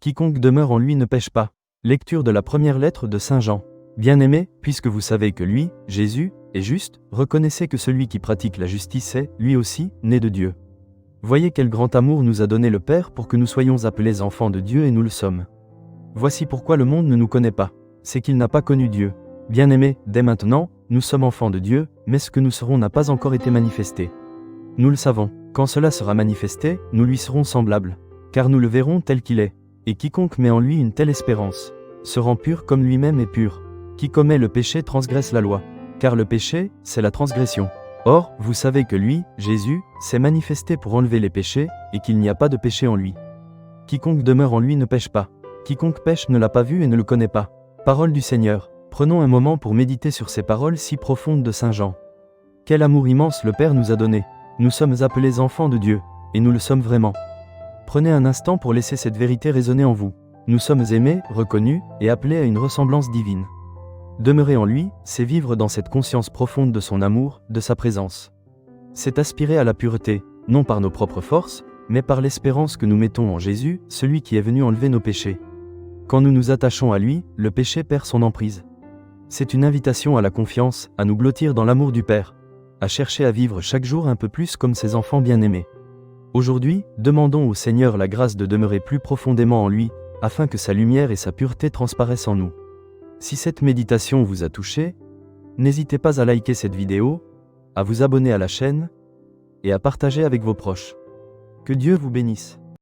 Quiconque demeure en lui ne pêche pas. Lecture de la première lettre de Saint Jean. Bien-aimés, puisque vous savez que lui, Jésus, est juste, reconnaissez que celui qui pratique la justice est, lui aussi, né de Dieu. Voyez quel grand amour nous a donné le Père pour que nous soyons appelés enfants de Dieu et nous le sommes. Voici pourquoi le monde ne nous connaît pas. C'est qu'il n'a pas connu Dieu. Bien-aimés, dès maintenant, nous sommes enfants de Dieu, mais ce que nous serons n'a pas encore été manifesté. Nous le savons. Quand cela sera manifesté, nous lui serons semblables. Car nous le verrons tel qu'il est. Et quiconque met en lui une telle espérance se rend pur comme lui-même est pur. Qui commet le péché transgresse la loi. Car le péché, c'est la transgression. Or, vous savez que lui, Jésus, s'est manifesté pour enlever les péchés, et qu'il n'y a pas de péché en lui. Quiconque demeure en lui ne pêche pas. Quiconque pêche ne l'a pas vu et ne le connaît pas. Parole du Seigneur. Prenons un moment pour méditer sur ces paroles si profondes de Saint Jean. Quel amour immense le Père nous a donné. Nous sommes appelés enfants de Dieu, et nous le sommes vraiment. Prenez un instant pour laisser cette vérité résonner en vous. Nous sommes aimés, reconnus, et appelés à une ressemblance divine. Demeurer en lui, c'est vivre dans cette conscience profonde de son amour, de sa présence. C'est aspirer à la pureté, non par nos propres forces, mais par l'espérance que nous mettons en Jésus, celui qui est venu enlever nos péchés. Quand nous nous attachons à lui, le péché perd son emprise. C'est une invitation à la confiance, à nous blottir dans l'amour du Père, à chercher à vivre chaque jour un peu plus comme ses enfants bien-aimés. Aujourd'hui, demandons au Seigneur la grâce de demeurer plus profondément en lui, afin que sa lumière et sa pureté transparaissent en nous. Si cette méditation vous a touché, n'hésitez pas à liker cette vidéo, à vous abonner à la chaîne, et à partager avec vos proches. Que Dieu vous bénisse.